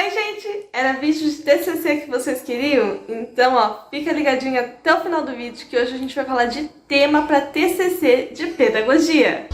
Oi, gente! Era vídeo de TCC que vocês queriam? Então, ó, fica ligadinho até o final do vídeo que hoje a gente vai falar de tema para TCC de pedagogia.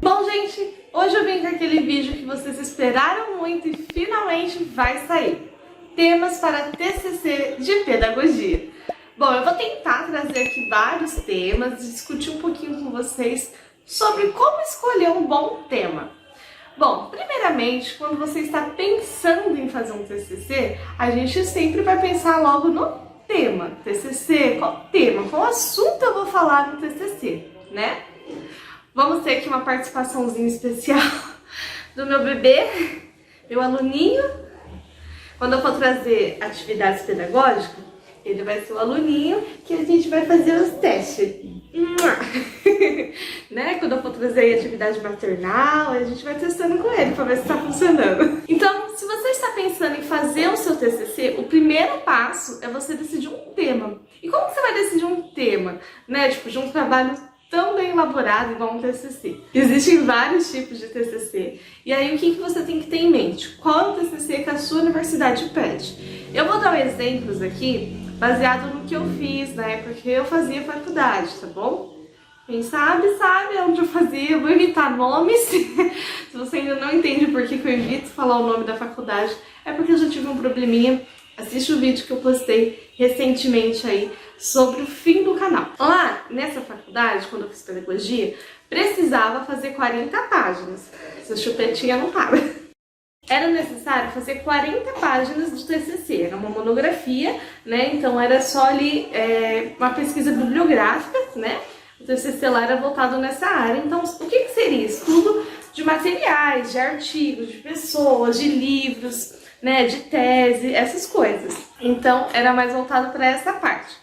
Bom, gente, hoje eu vim com aquele vídeo que vocês esperaram muito e finalmente vai sair. Temas para TCC de pedagogia. Bom, eu vou tentar trazer aqui vários temas, discutir um pouquinho com vocês sobre como escolher um bom tema. Bom, primeiramente, quando você está pensando em fazer um TCC, a gente sempre vai pensar logo no tema. TCC, qual tema? Qual assunto eu vou falar no TCC, né? Vamos ter aqui uma participaçãozinha especial do meu bebê, meu aluninho. Quando eu for trazer atividades pedagógicas, ele vai ser o aluninho que a gente vai fazer os testes. Né? Quando eu for trazer aí atividade maternal, a gente vai testando com ele para ver se está funcionando. Então, se você está pensando em fazer o seu TCC, o primeiro passo é você decidir um tema. E como você vai decidir um tema? Né? Tipo, de um trabalho tão bem elaborado igual um TCC. Existem vários tipos de TCC. E aí, o que você tem que ter em mente? Qual é o TCC que a sua universidade pede? Eu vou dar exemplos aqui baseado no que eu fiz na época que eu fazia faculdade, tá bom? Quem sabe onde eu fazia. Eu vou evitar nomes. Se você ainda não entende por que eu evito falar o nome da faculdade, é porque eu já tive um probleminha. Assiste o vídeo que eu postei recentemente aí sobre o fim do canal. Lá, nessa faculdade, quando eu fiz pedagogia, precisava fazer 40 páginas. Essa chupetinha não para. Era necessário fazer 40 páginas de TCC, era uma monografia, né? Então era só ali uma pesquisa bibliográfica, né? O TCC lá era voltado nessa área. Então, o que seria? Estudo de materiais, de artigos, de pessoas, de livros, né? De tese, essas coisas. Então, era mais voltado para essa parte.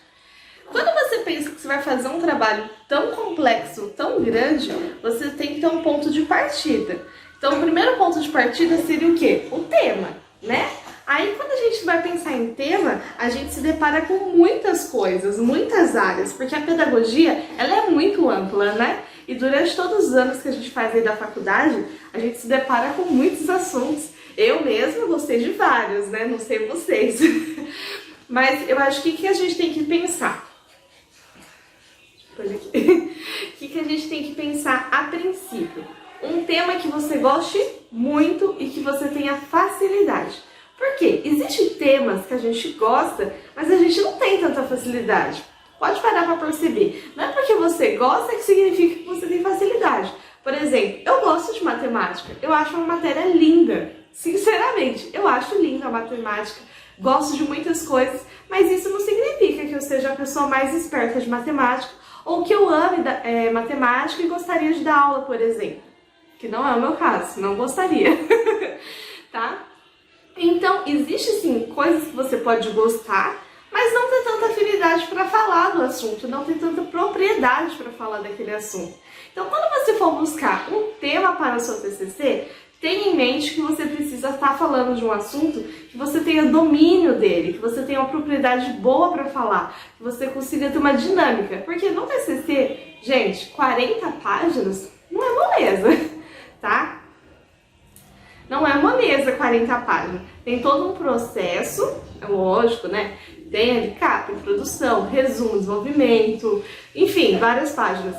Quando você pensa que você vai fazer um trabalho tão complexo, tão grande, você tem que ter um ponto de partida. Então, o primeiro ponto de partida seria o quê? O tema, né? Aí, quando a gente vai pensar em tema, a gente se depara com muitas coisas, muitas áreas, porque a pedagogia, ela é muito ampla, né? E durante todos os anos que a gente faz aí da faculdade, a gente se depara com muitos assuntos. Eu mesma gostei de vários, né? Não sei vocês. Mas eu acho que a gente tem que pensar? O que a gente tem que pensar a princípio? Um tema que você goste muito e que você tenha facilidade. Por quê? Existem temas que a gente gosta, mas a gente não tem tanta facilidade. Pode parar para perceber. Não é porque você gosta que significa que você tem facilidade. Por exemplo, eu gosto de matemática. Eu acho uma matéria linda. Sinceramente, eu acho linda a matemática. Gosto de muitas coisas, mas isso não significa que eu seja a pessoa mais esperta de matemática ou que eu ame matemática e gostaria de dar aula, por exemplo. Que não é o meu caso, não gostaria, tá? Então, existe sim coisas que você pode gostar, mas não ter tanta afinidade para falar do assunto, não ter tanta propriedade para falar daquele assunto. Então, quando você for buscar um tema para o seu TCC, tenha em mente que você precisa estar falando de um assunto que você tenha domínio dele, que você tenha uma propriedade boa para falar, que você consiga ter uma dinâmica. Porque no TCC, gente, 40 páginas não é moleza. Tá? Não é uma mesa 40 páginas. Tem todo um processo, é lógico, né? Tem ali capa, introdução, resumo, desenvolvimento, enfim, várias páginas.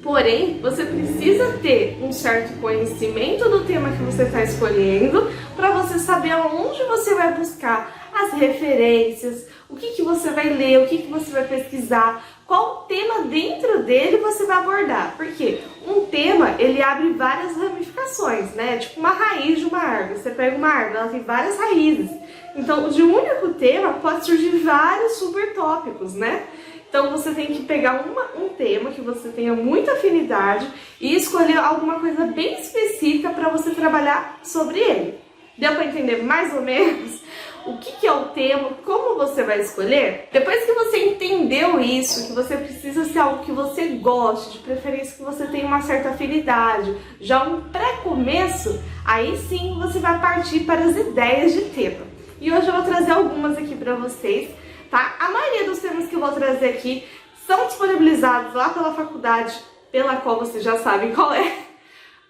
Porém, você precisa ter um certo conhecimento do tema que você está escolhendo para você saber aonde você vai buscar as referências, o que você vai ler, o que você vai pesquisar, qual tema dentro dele você vai abordar. Porque um tema, ele abre várias ramificações, né? Tipo uma raiz de uma árvore. Você pega uma árvore, ela tem várias raízes. Então, de um único tema, pode surgir vários subtópicos, né? Então, você tem que pegar um tema que você tenha muita afinidade e escolher alguma coisa bem específica para você trabalhar sobre ele. Deu para entender mais ou menos o que é o tema, como você vai escolher? Depois que você entendeu isso, que você precisa ser algo que você goste, de preferência que você tenha uma certa afinidade, já um pré-começo, aí sim você vai partir para as ideias de tema. E hoje eu vou trazer algumas aqui para vocês, tá? A maioria dos temas que eu vou trazer aqui são disponibilizados lá pela faculdade, pela qual vocês já sabem qual é.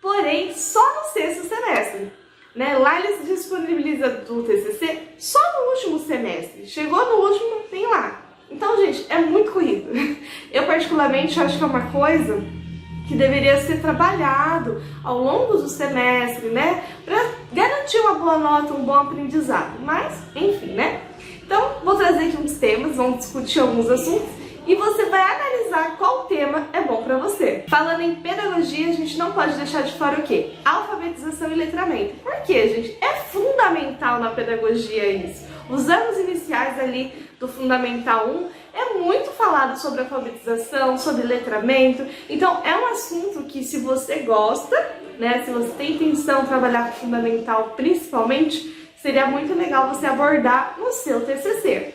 porém só no sexto semestre. Né? Lá eles disponibilizam do TCC só no último semestre. Chegou no último, tem lá. Então, gente, é muito corrido. Eu particularmente acho que é uma coisa que deveria ser trabalhado ao longo do semestre, né? Para garantir uma boa nota, um bom aprendizado. Mas, enfim, né? Então, vou trazer aqui uns temas, vamos discutir alguns assuntos e você vai analisar qual tema é bom para você. Falando em pedagogia, a gente não pode deixar de fora o quê? Alfabetização e letramento. Por quê, gente? É fundamental na pedagogia isso. Os anos iniciais ali do Fundamental 1 é muito falado sobre alfabetização, sobre letramento. Então, é um assunto que, se você gosta, né, se você tem intenção de trabalhar com Fundamental principalmente, seria muito legal você abordar no seu TCC.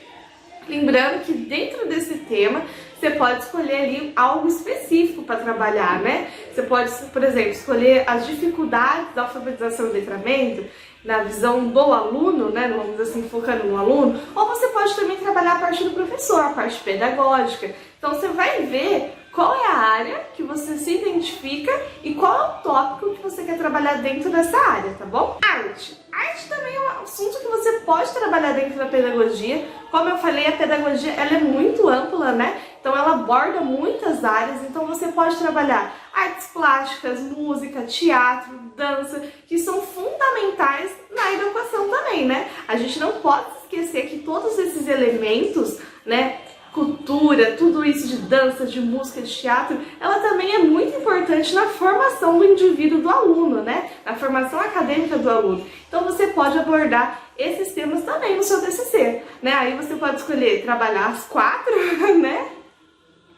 Lembrando que dentro desse tema, você pode escolher ali algo específico para trabalhar, né? Você pode, por exemplo, escolher as dificuldades da alfabetização e letramento, na visão do aluno, né? Vamos dizer assim, focando no aluno, ou você pode também trabalhar a parte do professor, a parte pedagógica. Então, você vai ver qual é a área que você se identifica e qual é o tópico que você quer trabalhar dentro dessa área, tá bom? Arte. Arte também é um assunto que você pode trabalhar dentro da pedagogia. Como eu falei, a pedagogia ela é muito ampla, né? Então ela aborda muitas áreas, então você pode trabalhar artes plásticas, música, teatro, dança, que são fundamentais na educação também, né? A gente não pode esquecer que todos esses elementos, né? Cultura, tudo isso de dança, de música, de teatro, ela também é muito importante na formação do indivíduo, do aluno, né? Na formação acadêmica do aluno. Então você pode abordar esses temas também no seu TCC, né? Aí você pode escolher trabalhar as 4, né?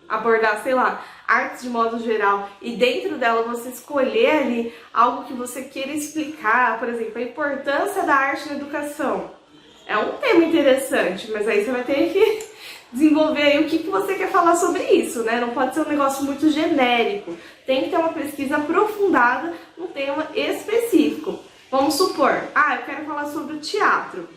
Abordar, sei lá, artes de modo geral, e dentro dela você escolher ali algo que você queira explicar, por exemplo, a importância da arte na educação. É um tema interessante, mas aí você vai ter que desenvolver aí o que você quer falar sobre isso, né? Não pode ser um negócio muito genérico. Tem que ter uma pesquisa aprofundada no tema específico. Vamos supor, eu quero falar sobre o teatro.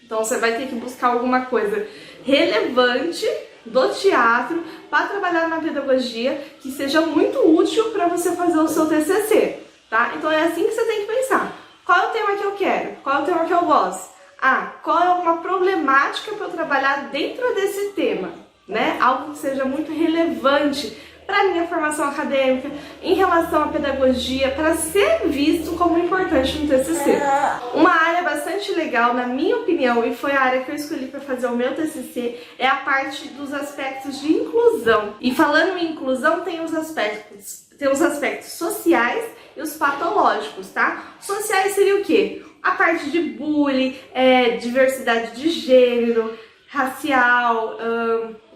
Então você vai ter que buscar alguma coisa relevante do teatro para trabalhar na pedagogia que seja muito útil para você fazer o seu TCC, tá? Então é assim que você tem que pensar. Qual é o tema que eu quero? Qual é o tema que eu gosto? Qual é uma problemática para eu trabalhar dentro desse tema, né? Algo que seja muito relevante para a minha formação acadêmica, em relação à pedagogia, para ser visto como importante no TCC. Uma área bastante legal, na minha opinião, e foi a área que eu escolhi para fazer o meu TCC, é a parte dos aspectos de inclusão. E falando em inclusão, tem os aspectos sociais e os patológicos, tá? Sociais seria o quê? A parte de bullying, diversidade de gênero, racial,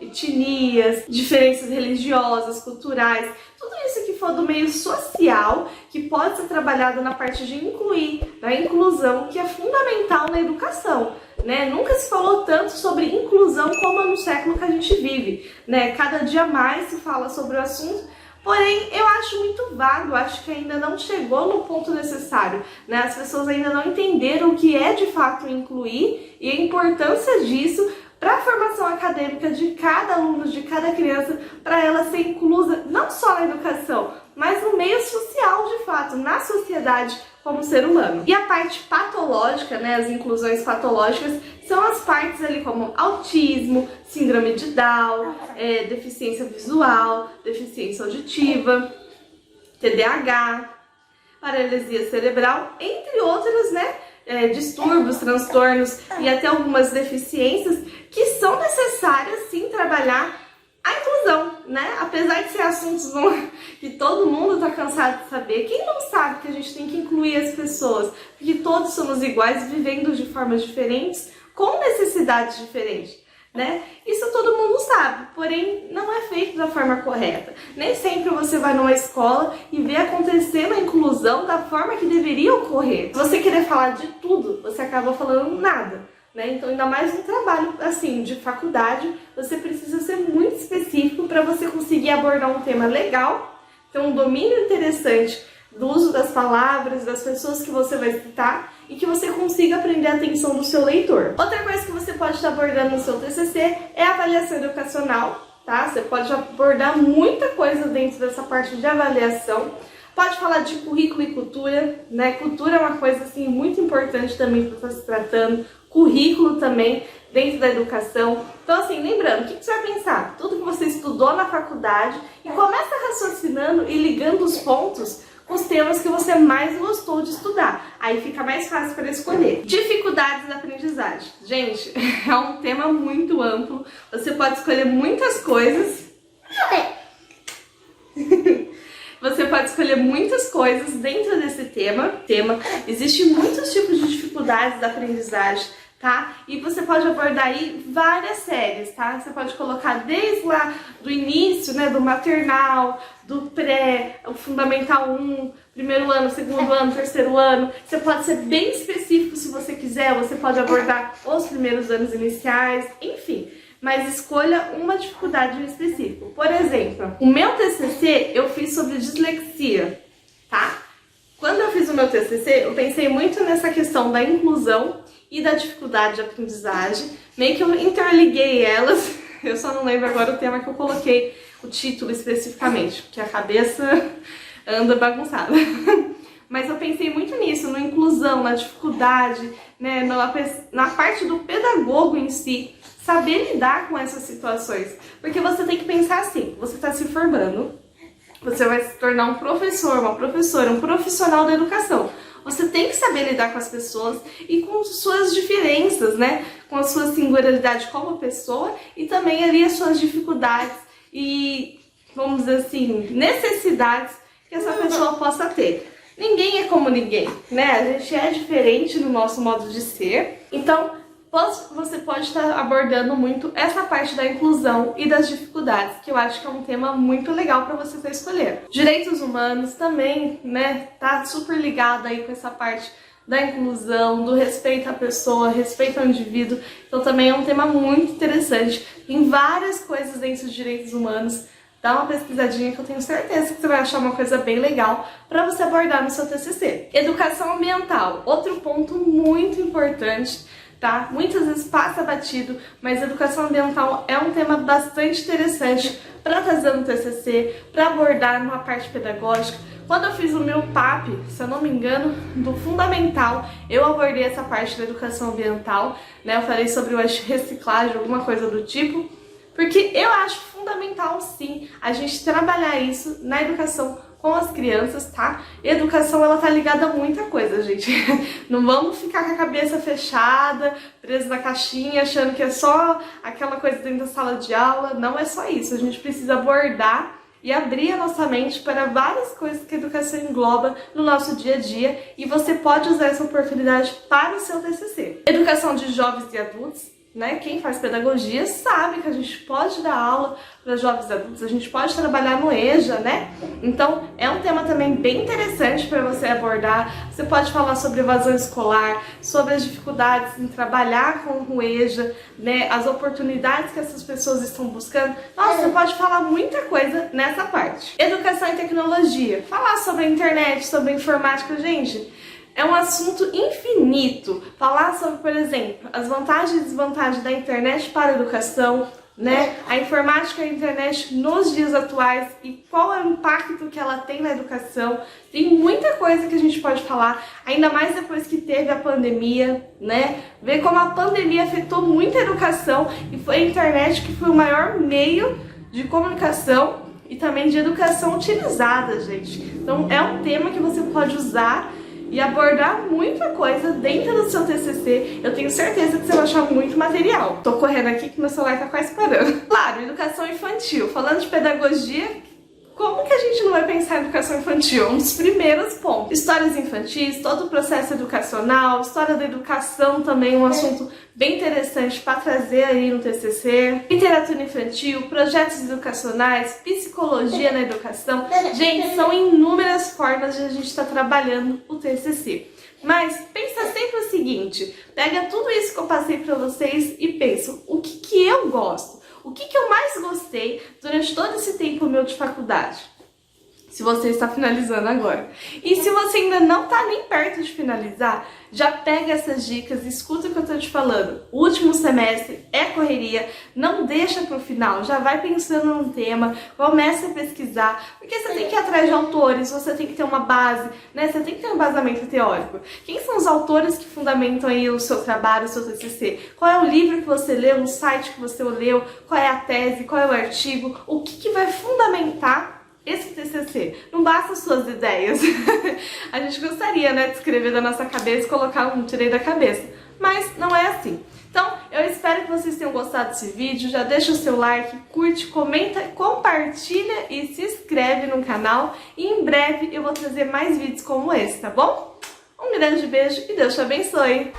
etnias, diferenças religiosas, culturais, tudo isso que for do meio social, que pode ser trabalhado na parte de incluir, na inclusão, que é fundamental na educação, né? Nunca se falou tanto sobre inclusão como no século que a gente vive, né? Cada dia mais se fala sobre o assunto. Porém, eu acho muito vago, acho que ainda não chegou no ponto necessário, né? As pessoas ainda não entenderam o que é de fato incluir e a importância disso para a formação acadêmica de cada aluno, de cada criança, para ela ser inclusa não só na educação, mas no meio social de fato, na sociedade como ser humano. E a parte patológica, né, as inclusões patológicas, são as partes ali como autismo, síndrome de Down, deficiência visual, deficiência auditiva, TDAH, paralisia cerebral, entre outros, né, distúrbios, transtornos e até algumas deficiências que são necessárias sim trabalhar a inclusão, né? Apesar de ser assuntos que todo mundo está cansado de saber, quem não sabe que a gente tem que incluir as pessoas, porque todos somos iguais, vivendo de formas diferentes, com necessidades diferentes, né? Isso todo mundo sabe, porém não é feito da forma correta. Nem sempre você vai numa escola e vê acontecendo a inclusão da forma que deveria ocorrer. Se você querer falar de tudo, você acaba falando nada, né? Então, ainda mais no trabalho assim de faculdade, você precisa ser muito específico para você conseguir abordar um tema legal, ter um domínio interessante do uso das palavras, das pessoas que você vai citar e que você consiga prender a atenção do seu leitor. Outra coisa que você pode estar abordando no seu TCC é a avaliação educacional, tá? Você pode abordar muita coisa dentro dessa parte de avaliação. Pode falar de currículo e cultura, né? Cultura é uma coisa assim muito importante também para estar se tratando. Currículo também dentro da educação. Então assim, lembrando, o que você vai pensar? Tudo que você estudou na faculdade e começa raciocinando e ligando os pontos com os temas que você mais gostou de estudar. Aí fica mais fácil para escolher. Dificuldades da aprendizagem. Gente, é um tema muito amplo. Você pode escolher muitas coisas. Você pode escolher muitas coisas dentro desse tema. Existem muitos tipos de dificuldades da aprendizagem, tá? E você pode abordar aí várias séries, tá? Você pode colocar desde lá do início, né, do maternal, do pré, o fundamental 1, primeiro ano, segundo ano, terceiro ano. Você pode ser bem específico se você quiser, você pode abordar os primeiros anos iniciais, enfim. Mas escolha uma dificuldade em específico. Por exemplo, o meu TCC eu fiz sobre dislexia, tá? Quando eu fiz o meu TCC, eu pensei muito nessa questão da inclusão e da dificuldade de aprendizagem. Meio que eu interliguei elas, eu só não lembro agora o tema que eu coloquei, o título especificamente, porque a cabeça anda bagunçada. Mas eu pensei muito nisso, na inclusão, na dificuldade, né, na parte do pedagogo em si, saber lidar com essas situações. Porque você tem que pensar assim, você está se formando, você vai se tornar um professor, uma professora, um profissional da educação. Você tem que saber lidar com as pessoas e com suas diferenças, né? Com a sua singularidade como pessoa e também ali as suas dificuldades e, vamos dizer assim, necessidades que essa pessoa possa ter. Ninguém é como ninguém, né? A gente é diferente no nosso modo de ser. Então, você pode estar abordando muito essa parte da inclusão e das dificuldades, que eu acho que é um tema muito legal para você estar escolhendo. Direitos humanos também, né? Tá super ligado aí com essa parte da inclusão, do respeito à pessoa, respeito ao indivíduo. Então também é um tema muito interessante. Tem várias coisas dentro dos direitos humanos. Dá uma pesquisadinha que eu tenho certeza que você vai achar uma coisa bem legal para você abordar no seu TCC. Educação ambiental, outro ponto muito importante, tá? Muitas vezes passa batido, mas educação ambiental é um tema bastante interessante para trazer no TCC, para abordar numa parte pedagógica. Quando eu fiz o meu PAP, se eu não me engano, do fundamental, eu abordei essa parte da educação ambiental, né? Eu falei sobre o reciclagem, alguma coisa do tipo, porque eu acho fundamental, sim, a gente trabalhar isso na educação com as crianças, tá? Educação, ela tá ligada a muita coisa, gente. Não vamos ficar com a cabeça fechada, preso na caixinha, achando que é só aquela coisa dentro da sala de aula. Não é só isso. A gente precisa abordar e abrir a nossa mente para várias coisas que a educação engloba no nosso dia a dia, e você pode usar essa oportunidade para o seu TCC. Educação de jovens e adultos. Né? Quem faz pedagogia sabe que a gente pode dar aula para jovens adultos, a gente pode trabalhar no EJA, né? Então é um tema também bem interessante para você abordar. Você pode falar sobre evasão escolar, sobre as dificuldades em trabalhar com o EJA, né? As oportunidades que essas pessoas estão buscando. Nossa, você pode falar muita coisa nessa parte. Educação e tecnologia, falar sobre a internet, sobre a informática, gente. É um assunto infinito. Falar sobre, por exemplo, as vantagens e desvantagens da internet para a educação, né? A informática e a internet nos dias atuais e qual é o impacto que ela tem na educação. Tem muita coisa que a gente pode falar, ainda mais depois que teve a pandemia, né? Ver como a pandemia afetou muito a educação e foi a internet que foi o maior meio de comunicação e também de educação utilizada, gente. Então é um tema que você pode usar e abordar muita coisa dentro do seu TCC. Eu tenho certeza que você vai achar muito material. Tô correndo aqui que meu celular tá quase parando. Claro, educação infantil. Falando de pedagogia, como que a gente não vai pensar em educação infantil? Um dos primeiros pontos. Histórias infantis, todo o processo educacional, história da educação também, um assunto bem interessante para trazer aí no TCC. Literatura infantil, projetos educacionais, psicologia na educação. Gente, são inúmeras formas de a gente estar trabalhando o TCC. Mas pensa sempre o seguinte, pega tudo isso que eu passei para vocês e pensa, o que eu gosto? O que eu mais gostei durante todo esse tempo meu de faculdade? se você está finalizando agora. E se você ainda não está nem perto de finalizar, já pega essas dicas, escuta o que eu estou te falando. O último semestre é correria, não deixa para o final, já vai pensando num tema, começa a pesquisar, porque você tem que ir atrás de autores, você tem que ter uma base, né? Você tem que ter um embasamento teórico. Quem são os autores que fundamentam aí o seu trabalho, o seu TCC? Qual é o livro que você leu, o site que você leu, qual é a tese, qual é o artigo, o que vai fundamentar esse TCC? Não basta suas ideias. A gente gostaria, né, de escrever da nossa cabeça e colocar um tirei da cabeça, mas não é assim. Então, eu espero que vocês tenham gostado desse vídeo. Já deixa o seu like, curte, comenta, compartilha e se inscreve no canal. E em breve eu vou trazer mais vídeos como esse, tá bom? Um grande beijo e Deus te abençoe!